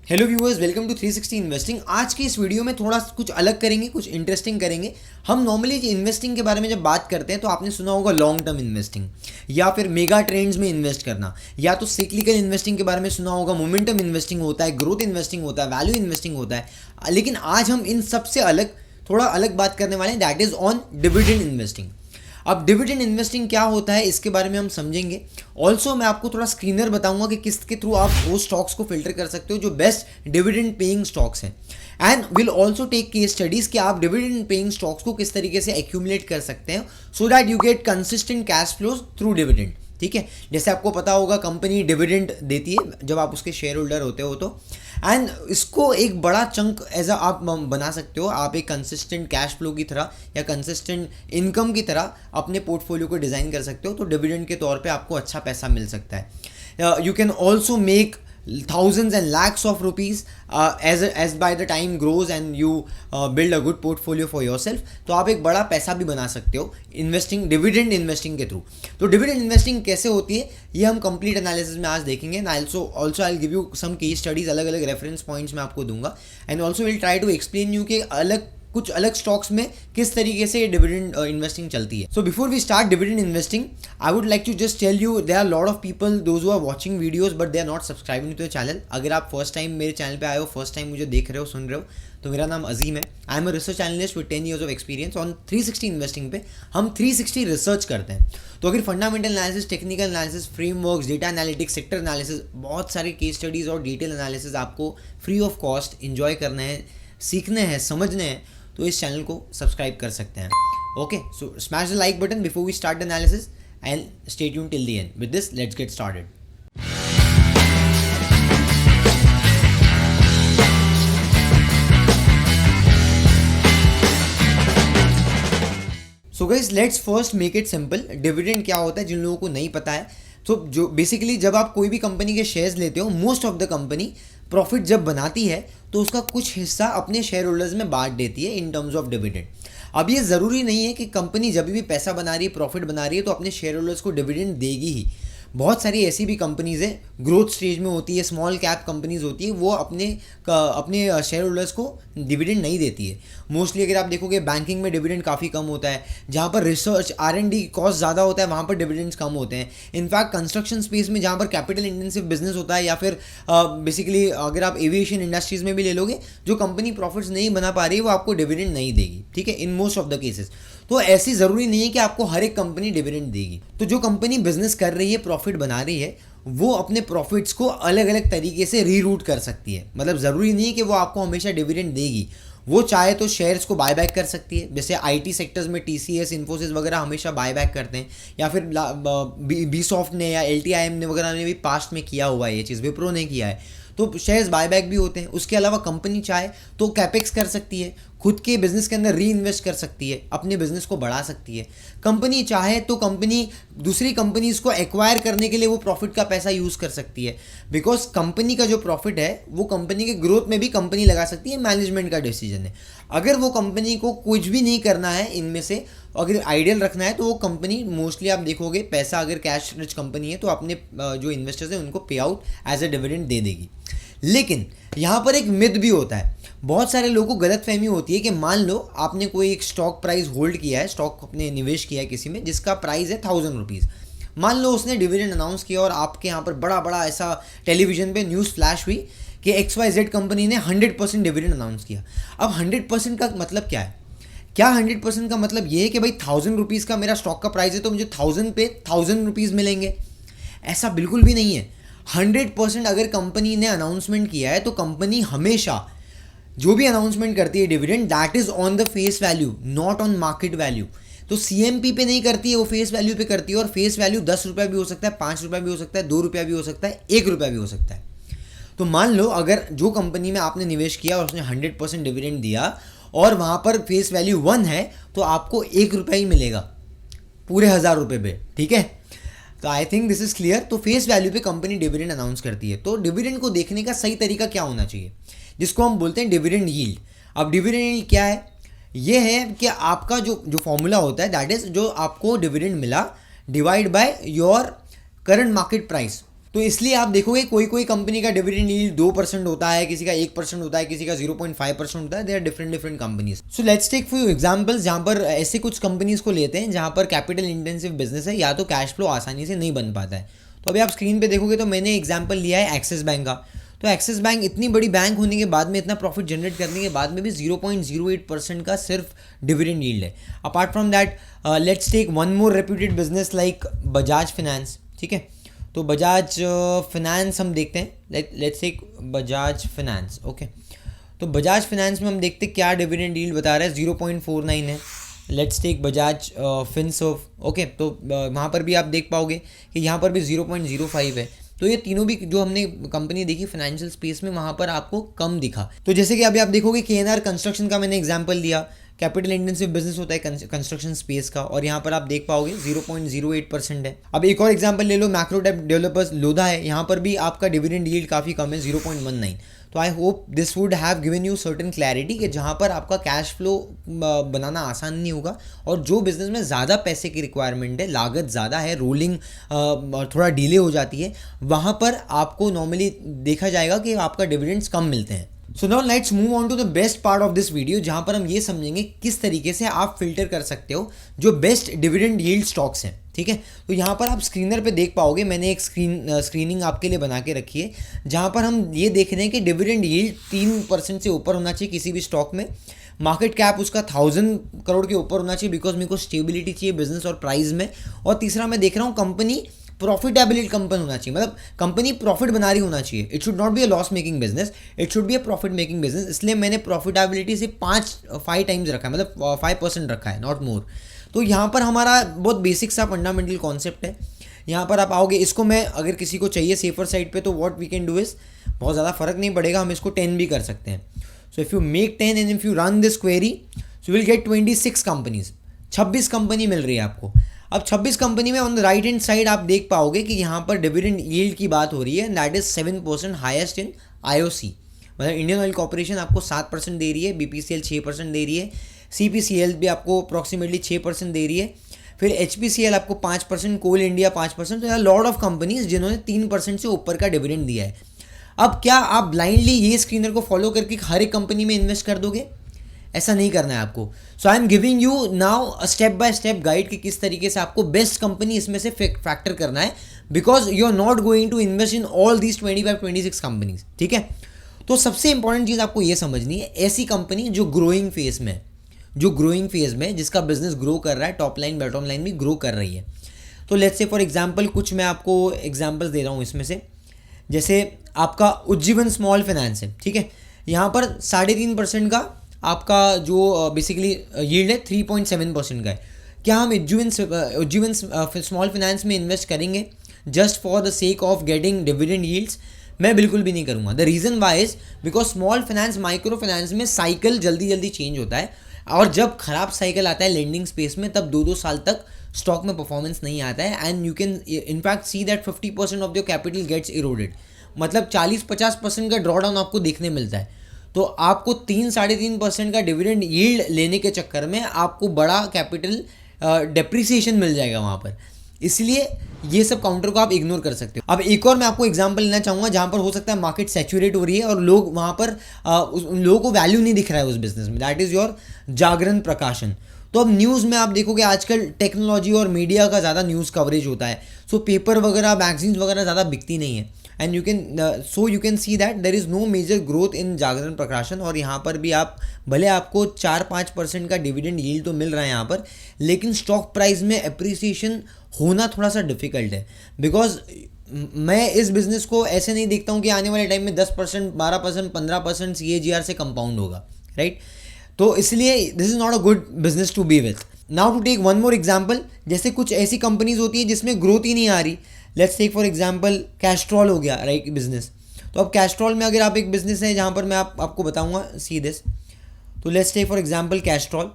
Hello viewers, welcome to 360 investing. आज की इस वीडियो में थोड़ा कुछ अलग करेंगे, कुछ इंटरेस्टिंग करेंगे। हम नॉर्मली इन्वेस्टिंग के बारे में जब बात करते हैं तो आपने सुना होगा लॉन्ग टर्म इन्वेस्टिंग, या फिर मेगा ट्रेंड्स में इन्वेस्ट करना, या तो सिक्लिकल इन्वेस्टिंग के बारे में सुना होगा, मोमेंटम इन्वेस्टिंग होता है, ग्रोथ इन्वेस्टिंग होता है, वैल्यू इन्वेस्टिंग होता है। लेकिन आज हम इन सबसे अलग थोड़ा अलग बात करने वाले हैं, that is on dividend investing. अब डिविडेंड इन्वेस्टिंग क्या होता है इसके बारे में हम समझेंगे। ऑल्सो मैं आपको थोड़ा स्क्रीनर बताऊंगा कि किसके थ्रू आप वो स्टॉक्स को फिल्टर कर सकते हो जो बेस्ट डिविडेंड पेइंग स्टॉक्स हैं। And will also take case studies कि आप डिविडेंड पेइंग स्टॉक्स को किस तरीके से एक्यूमुलेट कर सकते हैं so that you get consistent cash flows through dividend. ठीक है, जैसे आपको पता होगा कंपनी डिविडेंड देती है जब आप उसके शेयर होल्डर होते हो तो, एंड इसको एक बड़ा चंक एज आप बना सकते हो। आप एक कंसिस्टेंट कैश फ्लो की तरह या कंसिस्टेंट इनकम की तरह अपने पोर्टफोलियो को डिज़ाइन कर सकते हो, तो डिविडेंड के तौर पे आपको अच्छा पैसा मिल सकता है। You can also make thousands and lakhs of rupees as by the time grows and you build a good portfolio for yourself। तो आप एक बड़ा पैसा भी बना सकते हो इन्वेस्टिंग, डिविडेंड इन्वेस्टिंग के थ्रू। तो डिविडेंड इन्वेस्टिंग कैसे होती है ये हम कंप्लीट एनालिसिस में आज देखेंगे। And also I will give you some case studies, अलग अलग रेफरेंस पॉइंट्स मैं आपको दूंगा। And also will try to explain you कि कुछ अलग स्टॉक्स में किस तरीके से डिविडेंड इन्वेस्टिंग चलती है। So before we start dividend investing, I would like to just tell you there are lot of people those who are watching videos but they are not subscribing to the channel. अगर आप first time मेरे channel पे आए हो, first time मुझे देख रहे हो, सुन रहे हो, तो मेरा नाम अजीम है। I am a research analyst with 10 years of experience on 360 investing पे। हम 360 रिसर्च करते हैं, तो अगर fundamental analysis, technical analysis, frameworks, data analytics, sector analysis, बहुत सारे केस स्टडीज और डिटेल एनालिसिस आपको फ्री ऑफ कॉस्ट इंजॉय करने हैं, सीखने हैं, समझने हैं, तो इस चैनल को सब्सक्राइब कर सकते हैं। Okay, so smash the like button before we start the analysis and stay tuned till the end. With this let's get started. So guys, let's first make it simple. Dividend क्या होता है जिन लोगों को नहीं पता है, तो जो बेसिकली जब आप कोई भी कंपनी के शेयर्स लेते हो, most of the company profit जब बनाती है तो उसका कुछ हिस्सा अपने शेयर होल्डर्स में बांट देती है इन टर्म्स ऑफ डिविडेंड। अब ये ज़रूरी नहीं है कि कंपनी जब भी पैसा बना रही है, प्रॉफिट बना रही है, तो अपने शेयर होल्डर्स को डिविडेंड देगी ही। बहुत सारी ऐसी भी कंपनीज है, ग्रोथ स्टेज में होती है, स्मॉल कैप कंपनीज होती है, वो अपने शेयर होल्डर्स को डिविडेंड नहीं देती है। मोस्टली अगर आप देखोगे बैंकिंग में डिविडेंड काफ़ी कम होता है, जहाँ पर रिसर्च R&D कॉस्ट ज़्यादा होता है वहाँ पर डिविडेंड्स कम होते हैं। इनफैक्ट कंस्ट्रक्शन स्पेस में जहाँ पर कैपिटल इंटेंसिव बिजनेस होता है, या फिर बेसिकली अगर आप एविएशन इंडस्ट्रीज़ में भी ले लोगे, जो कंपनी प्रॉफिट्स नहीं बना पा रही है वो आपको डिविडेंड नहीं देगी। ठीक है, in most of the cases. तो ऐसी ज़रूरी नहीं है कि आपको हर एक कंपनी डिविडेंड देगी। तो जो कंपनी बिजनेस कर रही है, प्रॉफिट बना रही है, वो अपने प्रॉफिट्स को अलग अलग तरीके से रीरूट कर सकती है। मतलब ज़रूरी नहीं है कि वो आपको हमेशा डिविडेंड देगी। वो चाहे तो शेयर्स को बायबैक कर सकती है, जैसे IT सेक्टर्स में TCS, इन्फोसिस वगैरह हमेशा बायबैक करते हैं, या फिर बीसॉफ्ट ने या LTIM ने वगैरह ने भी पास्ट में किया हुआ है ये चीज़, विप्रो ने किया है, तो शेयर्स बायबैक भी होते हैं। उसके अलावा कंपनी चाहे तो कैपेक्स कर सकती है, खुद के बिजनेस के अंदर री इन्वेस्ट कर सकती है, अपने बिजनेस को बढ़ा सकती है। कंपनी चाहे तो कंपनी दूसरी कंपनीज को एक्वायर करने के लिए वो प्रॉफिट का पैसा यूज़ कर सकती है, बिकॉज कंपनी का जो प्रॉफिट है वो कंपनी के ग्रोथ में भी कंपनी लगा सकती है, मैनेजमेंट का डिसीजन है। अगर वो कंपनी को कुछ भी नहीं करना है इनमें से, अगर आइडियल रखना है, तो वो कंपनी मोस्टली आप देखोगे पैसा, अगर कैश रिच कंपनी है तो अपने जो इन्वेस्टर्स हैं उनको पे आउट एज ए डिविडेंड दे देगी। लेकिन यहाँ पर एक मिथ भी होता है, बहुत सारे लोगों को गलतफहमी होती है कि मान लो आपने कोई एक स्टॉक प्राइस होल्ड किया है, स्टॉक अपने निवेश किया है किसी में जिसका प्राइस है 1000 रुपीज़। मान लो उसने डिविडेंड अनाउंस किया और आपके यहाँ पर बड़ा बड़ा ऐसा टेलीविजन पे न्यूज़ फ्लैश हुई कि XYZ कंपनी ने 100% डिविडेंड अनाउंस किया। अब 100% का मतलब क्या है? क्या 100% का मतलब ये है कि भाई 1000 रुपीज़ का मेरा स्टॉक का प्राइस है तो मुझे 1000 पे 1000 रुपीज़ मिलेंगे? ऐसा बिल्कुल भी नहीं है। 100% अगर कंपनी ने अनाउंसमेंट किया है तो कंपनी हमेशा जो भी अनाउंसमेंट करती है dividend, that is on the face value, not on market value. तो CMP पे नहीं करती है, वो फेस वैल्यू पे करती है, और फेस वैल्यू 10 रुपये भी हो सकता है, 5 रुपये भी हो सकता है, 2 रुपया भी हो सकता है, 1 रुपया भी हो सकता है। तो मान लो अगर जो कंपनी में आपने निवेश किया और उसने 100% डिविडेंड दिया और वहाँ पर फेस वैल्यू 1 है, तो आपको 1 रुपया ही मिलेगा पूरे 1000 रुपये पे। ठीक है, तो I think this is clear. तो फेस वैल्यू पे कंपनी डिविडेंड अनाउंस करती है। तो डिविडेंड को देखने का सही तरीका क्या होना चाहिए, जिसको हम बोलते हैं डिविडेंड यील्ड। अब डिविडेंड यील्ड क्या है? ये है कि आपका जो फॉर्मूला होता है, दैट इज जो आपको डिविडेंड मिला divide by your current market price. तो इसलिए आप देखोगे कोई कोई कंपनी का डिविडेंड यील्ड 2% होता है, किसी का 1% होता है, किसी का 0.5% होता है। They are different different companies. So let's take few examples जहाँ पर ऐसे कुछ कंपनीज को लेते हैं जहाँ पर कैपिटल इंटेंसिव बिजनेस है या तो कैश फ्लो आसानी से नहीं बन पाता है। तो अभी आप स्क्रीन पे देखोगे तो मैंने एग्जाम्पल लिया है एक्सिस बैंक का। तो एक्सिस बैंक इतनी बड़ी बैंक होने के बाद में, इतना प्रॉफिट जनरेट करने के बाद में भी 0.08% का सिर्फ डिविडेंड यील्ड है। Apart from that let's take one more reputed business like Bajaj Finance. ठीक है, तो बजाज फिनेंस हम देखते हैं, let's take Bajaj Finance. Okay, तो बजाज फिनेंस में हम देखते हैं क्या डिविडेंड यील्ड बता रहा है, 0.49 है। Let's take Bajaj Finserv. Okay, तो वहाँ पर भी आप देख पाओगे कि यहाँ पर भी 0.05 है। तो ये तीनों भी जो हमने कंपनी देखी फाइनेंशियल स्पेस में, वहाँ पर आपको कम दिखा। तो जैसे कि अभी आप देखोगे KNR कंस्ट्रक्शन का मैंने एग्जांपल दिया, कैपिटल इंटेंसिव बिजनेस होता है कंस्ट्रक्शन स्पेस का, और यहाँ पर आप देख पाओगे 0.08% है। अब एक और एग्जांपल ले लो, मैक्रोटेक डेवलपर्स लोधा है, यहाँ पर भी आपका डिविडेंड यील्ड काफ़ी कम है, 0.19। तो I hope this would have given you certain clarity कि जहाँ पर आपका कैश फ्लो बनाना आसान नहीं होगा, और जो बिजनेस में ज़्यादा पैसे की रिक्वायरमेंट है, लागत ज़्यादा है, रोलिंग थोड़ा डिले हो जाती है, वहाँ पर आपको नॉर्मली देखा जाएगा कि आपका डिविडेंड्स कम मिलते हैं। So now let's move on to the best part of this video, जहाँ पर हम ये समझेंगे किस तरीके से आप फिल्टर कर सकते हो जो बेस्ट डिविडेंड यील्ड स्टॉक्स हैं। ठीक है, तो यहाँ पर आप स्क्रीनर पे देख पाओगे, मैंने एक स्क्रीनिंग आपके लिए बना के रखी है, जहाँ पर हम ये देख रहे हैं कि डिविडेंड यील्ड 3% से ऊपर होना चाहिए किसी भी स्टॉक में, मार्केट कैप उसका 1000 करोड़ के ऊपर होना चाहिए, बिकॉज मेरे को स्टेबिलिटी चाहिए बिजनेस और प्राइस में, और तीसरा मैं देख रहा हूँ कंपनी प्रॉफिटेबिलिटी कंपनी होना चाहिए, मतलब कंपनी प्रॉफिट बना रही होना चाहिए। It should not be a loss making business, it should be a profit making business. इसलिए मैंने प्रॉफिटेबिलिटी से 5 टाइम्स रखा है, मतलब 5% रखा है, नॉट मोर। तो यहाँ पर हमारा बहुत बेसिक सा फंडामेंटल कॉन्सेप्ट है। यहाँ पर आप आओगे, इसको मैं अगर किसी को चाहिए सेफर साइड पे, तो what we can do is, बहुत ज़्यादा फर्क नहीं पड़ेगा, हम इसको 10 भी कर सकते हैं। So if you make 10 and if you run this query, so will get 26 companies, 26 company मिल रही है आपको। अब 26 कंपनी में on the right hand side आप देख पाओगे कि यहाँ पर डिविडेंड यील्ड की बात हो रही है, that is 7% highest in IOC, मतलब इंडियन ऑयल कॉर्पोरेशन आपको 7% दे रही है, BPCL 6% दे रही है, CPCL भी आपको अप्रॉक्सीमेटली 6% दे रही है, फिर HPCL आपको 5%, कोल इंडिया 5%। तो लॉट ऑफ कंपनीज जिन्होंने 3% से ऊपर का डिविडेंड दिया है। अब क्या आप ब्लाइंडली ये स्क्रीनर को फॉलो करके हर एक कंपनी में इन्वेस्ट कर दोगे? ऐसा नहीं करना है आपको। So I am giving you now a step by step guide कि किस तरीके से आपको बेस्ट कंपनी इसमें से फैक्टर करना है, because you are not going to invest in all these 25-26 companies. ठीक है, तो सबसे इंपॉर्टेंट चीज़ आपको ये समझनी है, ऐसी कंपनी जो ग्रोइंग फेज में, जिसका बिजनेस ग्रो कर रहा है, टॉप लाइन बॉटम लाइन भी ग्रो कर रही है। तो लेट्स से फॉर एग्जाम्पल कुछ मैं आपको एग्जाम्पल्स दे रहा हूँ इसमें से, जैसे आपका उज्जीवन स्मॉल फाइनेंस है। ठीक है, यहाँ पर 3.5% का आपका जो बेसिकली यील्ड है 3.7% का है। क्या हम उज्जीवन स्मॉल फाइनेंस में इन्वेस्ट करेंगे just for the sake of getting dividend yields? मैं बिल्कुल भी नहीं करूँगा। The reason why is because small finance, micro finance में साइकिल जल्दी जल्दी चेंज होता है, और जब खराब साइकिल आता है लेंडिंग स्पेस में, तब 2-2 साल तक स्टॉक में परफॉर्मेंस नहीं आता है, and you can in fact see that 50% of your capital gets eroded, मतलब 40-50% का ड्रॉ डाउन आपको देखने मिलता है। तो आपको 3-3.5% का डिविडेंड यील्ड लेने के चक्कर में आपको बड़ा कैपिटल डेप्रिसिएशन मिल जाएगा वहाँ पर, इसलिए ये सब काउंटर को आप इग्नोर कर सकते हो। अब एक और मैं आपको एग्जांपल लेना चाहूँगा जहाँ पर हो सकता है मार्केट सैचुरेट हो रही है और लोग वहाँ पर उन लोगों को वैल्यू नहीं दिख रहा है उस बिजनेस में, दैट इज़ योर जागरण प्रकाशन। तो अब न्यूज़ में आप देखोगे आजकल टेक्नोलॉजी और मीडिया का ज़्यादा न्यूज़ कवरेज होता है, सो पेपर वगैरह मैगजीन्स वगैरह ज़्यादा बिकती नहीं है, and you can see that there is no major growth in Jagran Prakashan. और यहाँ पर भी आप भले आपको 4-5% का डिविडेंड यील्ड तो मिल रहा है यहाँ पर, लेकिन स्टॉक प्राइस में अप्रिसिएशन होना थोड़ा सा डिफिकल्ट है, बिकॉज मैं इस बिज़नेस को ऐसे नहीं देखता हूँ कि आने वाले टाइम में 10%, 12%, 15% CAGR से कंपाउंड होगा, राइट? तो इसलिए this is not a good business to be with. Now to take one more example, जैसे कुछ ऐसी कंपनीज होती है जिसमें ग्रोथ ही नहीं आ रही। Let's take for example Castrol हो गया, राइट, बिजनेस। तो अब कैस्ट्रॉल में अगर आप एक बिजनेस है जहाँ पर मैं आपको बताऊँगा सी दिस, तो let's take for example Castrol.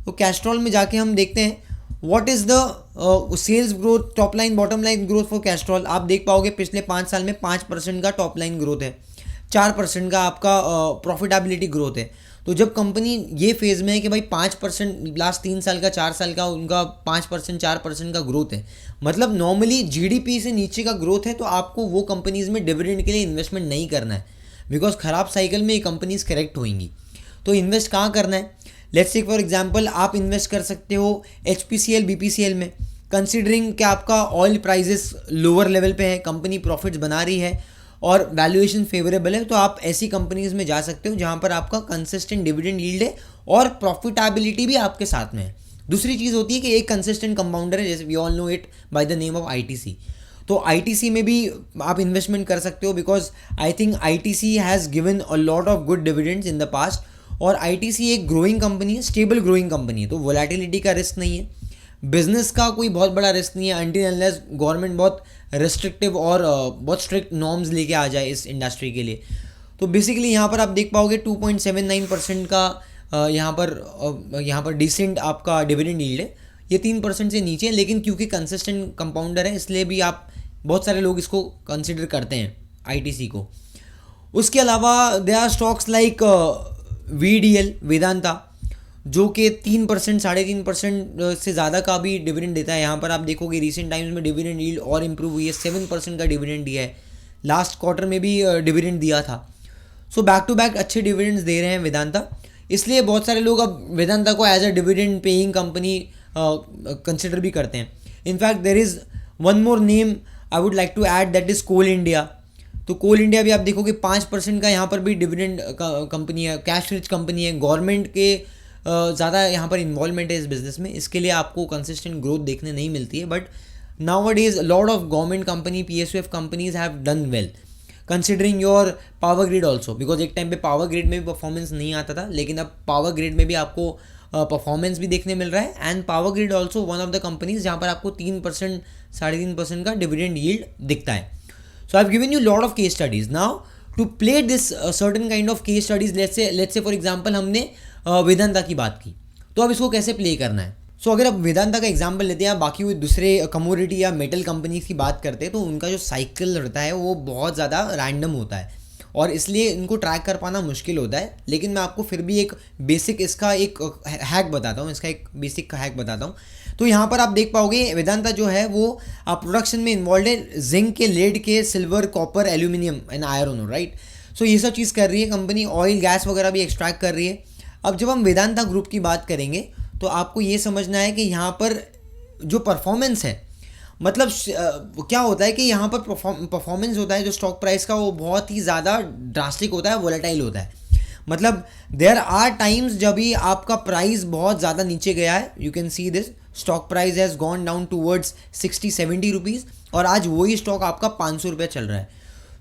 तो कैस्ट्रॉल में जाके हम देखते हैं what is the sales growth, top line bottom line growth for Castrol. आप देख पाओगे पिछले 5 साल में 5% का टॉप लाइन ग्रोथ है, 4% का आपका प्रॉफिटेबिलिटी ग्रोथ है। तो जब कंपनी ये फेज़ में है कि भाई 5% लास्ट 3 साल का 4 साल का उनका 5% 4% का ग्रोथ है, मतलब नॉर्मली जीडीपी से नीचे का ग्रोथ है, तो आपको वो कंपनीज़ में डिविडेंड के लिए इन्वेस्टमेंट नहीं करना है, बिकॉज ख़राब साइकिल में ये कंपनीज़ करेक्ट होंगी। तो इन्वेस्ट कहाँ करना है? लेट्स टेक फॉर एग्जांपल, आप इन्वेस्ट कर सकते हो HPCL BPCL में, कंसिडरिंग कि आपका ऑयल प्राइजेस लोअर लेवल पे है, कंपनी प्रॉफिट्स बना रही है और वैल्यूएशन फेवरेबल है, तो आप ऐसी कंपनीज में जा सकते हो जहाँ पर आपका कंसिस्टेंट डिविडेंड यील्ड है और प्रॉफिटेबिलिटी भी आपके साथ में है। दूसरी चीज़ होती है कि एक कंसिस्टेंट कंपाउंडर है, जैसे we all know it by the name of ITC। तो ITC में भी आप इन्वेस्टमेंट कर सकते हो, because I think ITC has given a lot of good dividends in the past, और ITC एक ग्रोइंग कंपनी है, स्टेबल ग्रोइंग कंपनी है, तो वोलेटिलिटी का रिस्क नहीं है, बिजनेस का कोई बहुत बड़ा रिस्क नहीं है, अनटिल अनलेस गवर्नमेंट बहुत रिस्ट्रिक्टिव और बहुत स्ट्रिक्ट नॉर्म्स लेके आ जाए इस इंडस्ट्री के लिए। तो बेसिकली यहाँ पर आप देख पाओगे 2.79% का यहाँ पर डिसेंट आपका डिविडेंड यील्ड है, ये 3% से नीचे है, लेकिन क्योंकि कंसिस्टेंट कंपाउंडर है इसलिए भी आप बहुत सारे लोग इसको कंसिडर करते हैं ITC को। उसके अलावा they are stocks like VDL Vedanta, जो कि 3% 3.5% से ज़्यादा का भी डिविडेंड देता है। यहाँ पर आप देखोगे रिसेंट टाइम्स में डिविडेंड यील्ड और इम्प्रूव हुई है, 7% का डिविडेंड दिया है, लास्ट क्वार्टर में भी डिविडेंड दिया था। सो बैक टू बैक अच्छे डिविडेंड्स दे रहे हैं वेदांता, इसलिए बहुत सारे लोग अब वेदांता को as a dividend paying company consider भी करते हैं। In fact there is one more name I would like to add, that is Coal India. तो कोल इंडिया भी आप देखोगे 5% का यहाँ पर भी डिविडेंड कंपनी है, कैश रिच कंपनी है, गवर्नमेंट के ज़्यादा यहाँ पर इन्वॉल्वमेंट है इस बिज़नेस में, इसके लिए आपको कंसिस्टेंट ग्रोथ देखने नहीं मिलती है। But nowadays lot of government company PSUF companies have done well, considering your power grid also, because एक टाइम पे पावर ग्रिड में भी परफॉर्मेंस नहीं आता था, लेकिन अब पावर ग्रिड में भी आपको परफॉर्मेंस भी देखने मिल रहा है। And power grid also one of the companies जहाँ पर आपको 3% 3.5% का डिविडेंड यील्ड दिखता है। So I have given you lot of case studies. Now to play this certain kind of case studies, let's say for example हमने वेदांता की बात की, तो अब इसको कैसे प्ले करना है। सो अगर आप वेदांता का एग्जांपल लेते हैं, बाकी हुए दूसरे कमोडिटी या मेटल कंपनीज की बात करते हैं, तो उनका जो साइकिल रहता है वो बहुत ज़्यादा रैंडम होता है और इसलिए इनको ट्रैक कर पाना मुश्किल होता है। लेकिन मैं आपको फिर भी एक बेसिक इसका एक हैक बताता हूँ, इसका एक बेसिक हैक बताता हूँ। तो यहाँ पर आप देख पाओगे वेदांता जो है वो प्रोडक्शन में इन्वॉल्व है, जिंक के, लेड के, silver, copper, aluminium and iron, right. So ये सब चीज़ कर रही है कंपनी, ऑयल गैस वगैरह भी एक्सट्रैक्ट कर रही है। अब जब हम वेदांता ग्रुप की बात करेंगे तो आपको ये समझना है कि यहाँ पर जो परफॉर्मेंस है, मतलब क्या होता है कि यहाँ पर परफॉर्मेंस होता है जो स्टॉक प्राइस का, वो बहुत ही ज़्यादा ड्रास्टिक होता है, वोलेटाइल होता है। मतलब देयर आर टाइम्स जब भी आपका प्राइस बहुत ज़्यादा नीचे गया है, you can see this, stock price has gone down towards 60-70 rupees, और आज वही स्टॉक आपका 500 रुपये चल रहा है।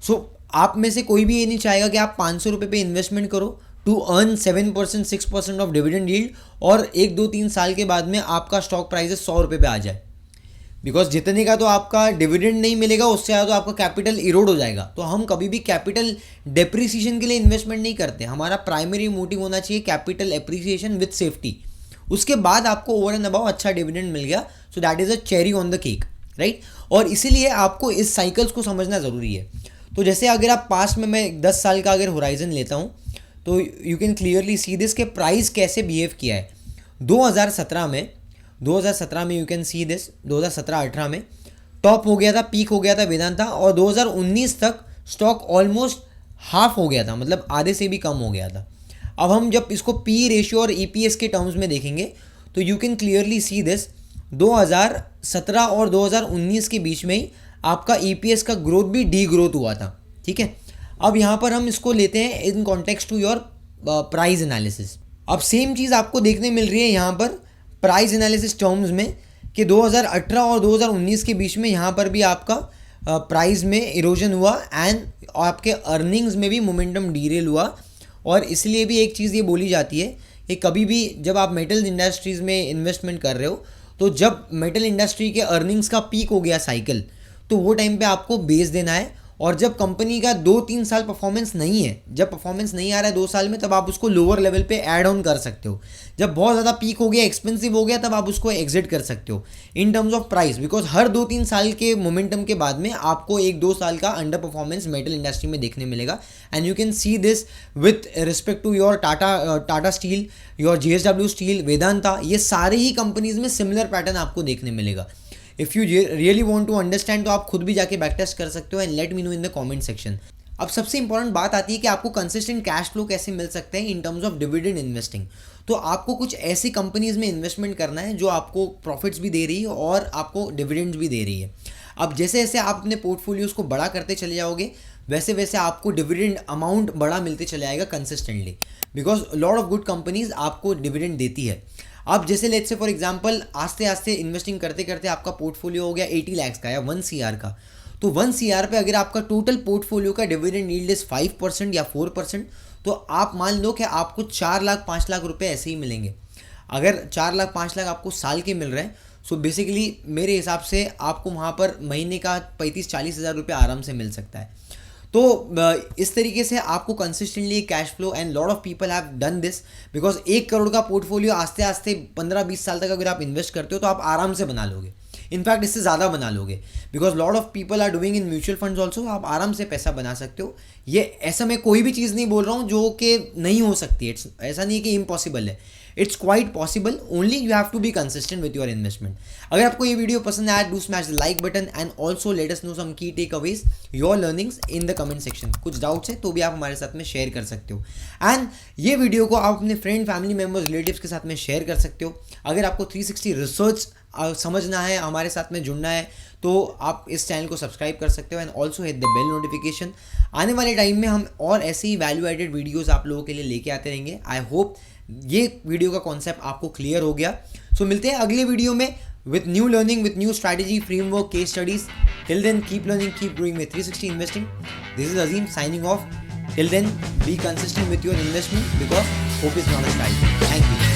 सो आप में से कोई भी ये नहीं चाहेगा कि आप 500 रुपये पे इन्वेस्टमेंट करो to earn 7% 6% of dividend yield, और 1-2-3 साल के बाद में आपका स्टॉक प्राइस 100 रुपये पे आ जाए, बिकॉज जितने का तो आपका डिविडेंड नहीं मिलेगा, उससे ज़्यादा तो आपका कैपिटल इरोड हो जाएगा। तो हम कभी भी कैपिटल डेप्रिसिएशन के लिए इन्वेस्टमेंट नहीं करते, हमारा प्राइमरी मोटिव होना चाहिए कैपिटल एप्रिसिएशन विद सेफ्टी। उसके बाद आपको ओवर एंड अबाउ अच्छा डिविडेंड मिल गया, so that is a cherry on the cake, right. और इसीलिए आपको इस साइकिल्स को समझना ज़रूरी है। तो जैसे अगर आप पास्ट में, मैं 10 साल का अगर होराइजन लेता हूँ, तो you can clearly see this के प्राइस कैसे बिहेव किया है। 2017 में यू कैन सी दिस, 2017-18 में टॉप हो गया था, पीक हो गया था वेदांता, और 2019 तक स्टॉक ऑलमोस्ट हाफ हो गया था, मतलब आधे से भी कम हो गया था। अब हम जब इसको पी रेशियो और EPS के टर्म्स में देखेंगे तो you can clearly see this, 2017 और 2019 के बीच में ही आपका EPS का ग्रोथ भी डी ग्रोथ हुआ था, ठीक है। अब यहाँ पर हम इसको लेते हैं in context to your price analysis. अब सेम चीज़ आपको देखने मिल रही है यहाँ पर प्राइस एनालिसिस टर्म्स में कि 2018 और 2019 के बीच में यहाँ पर भी आपका प्राइस में इरोजन हुआ एंड आपके अर्निंग्स में भी मोमेंटम डीरेल हुआ। और इसलिए भी एक चीज़ ये बोली जाती है कि कभी भी जब आप मेटल इंडस्ट्रीज़ में इन्वेस्टमेंट कर रहे हो, तो जब मेटल इंडस्ट्री के अर्निंग्स का पीक हो गया साइकिल, तो वो टाइम पे आपको बेच देना है और जब कंपनी का 2-3 साल परफॉर्मेंस नहीं है, जब परफॉर्मेंस नहीं आ रहा है 2 साल में, तब आप उसको लोअर लेवल पे ऐड ऑन कर सकते हो। जब बहुत ज़्यादा पीक हो गया, एक्सपेंसिव हो गया, तब आप उसको एग्जिट कर सकते हो in terms of price, because हर 2-3 साल के मोमेंटम के बाद में आपको 1-2 साल का अंडर परफॉर्मेंस मेटल इंडस्ट्री में देखने मिलेगा। And you can see this with respect to your Tata Steel, your JSW Steel, Vedanta, ये सारे ही कंपनीज में सिमिलर पैटर्न आपको देखने मिलेगा। If you really want to understand तो आप खुद भी जाके बैक टेस्ट कर सकते हो and let me know in the comment section. अब सबसे इंपॉर्टेंट बात आती है कि आपको कंसिस्टेंट कैश फ्लो कैसे मिल सकते हैं इन टर्म्स ऑफ डिविडेंड इन्वेस्टिंग। तो आपको कुछ ऐसी कंपनीज में इन्वेस्टमेंट करना है जो आपको प्रॉफिट्स भी दे रही है और आपको डिविडेंड्स भी दे रही है। अब जैसे जैसे आप अपने पोर्टफोलियोज को बड़ा करते चले जाओगे, वैसे वैसे आपको डिविडेंड अमाउंट बड़ा मिलते चले जाएगा consistently, because lot of good companies आपको डिविडेंड देती है। अब जैसे लेट्स से फॉर एग्जांपल आस्ते आस्ते इन्वेस्टिंग करते करते आपका पोर्टफोलियो हो गया 80 लाख का या 1 CR का, तो 1 CR पे अगर आपका टोटल पोर्टफोलियो का डिविडेंड यील्ड इज 5% या 4%, तो आप मान लो कि आपको 4 लाख 5 लाख रुपए ऐसे ही मिलेंगे। अगर 4 लाख 5 लाख आपको साल के मिल रहे हैं, सो बेसिकली मेरे हिसाब से आपको वहाँ पर महीने का 35-40 हज़ार रुपये आराम से मिल सकता है। तो इस तरीके से आपको consistently cash flow, and lot of people have done this, because 1 crore का पोर्टफोलियो आस्ते आस्ते 15-20 साल तक अगर आप इन्वेस्ट करते हो तो आप आराम से बना लोगे। इनफैक्ट इससे ज़्यादा बना लोगे, because lot of people are doing in mutual funds also. आप आराम से पैसा बना सकते हो। ये ऐसा मैं कोई भी चीज़ नहीं बोल रहा हूँ जो कि नहीं हो सकती। इट्स ऐसा नहीं कि इम्पॉसिबल है, it's quite possible, only you have to be consistent with your investment. अगर आपको ये वीडियो पसंद आया, do smash the like button and also let us know some key takeaways, your learnings in the comment section. कुछ doubts है तो भी आप हमारे साथ में शेयर कर सकते हो, एंड ये वीडियो को आप अपने फ्रेंड, फैमिली मेम्बर्स, रिलेटिव्स के साथ में शेयर कर सकते हो। अगर आपको 360 रिसर्च समझना है, हमारे साथ में जुड़ना है, तो आप इस चैनल को सब्सक्राइब कर सकते हो and also hit the bell notification. आने वाले टाइम में हम और ऐसे ही वैल्यू एडेड वीडियोस आप लोगों के लिए लेके आते रहेंगे। आई होप ये वीडियो का कॉन्सेप्ट आपको क्लियर हो गया। सो मिलते हैं अगले वीडियो में with new learning, with new strategy, framework, case studies. Till then keep learning, keep growing with 360 investing. This is Azeem signing off. Till then, be consistent with your investment because hope is not a strategy. Thank you.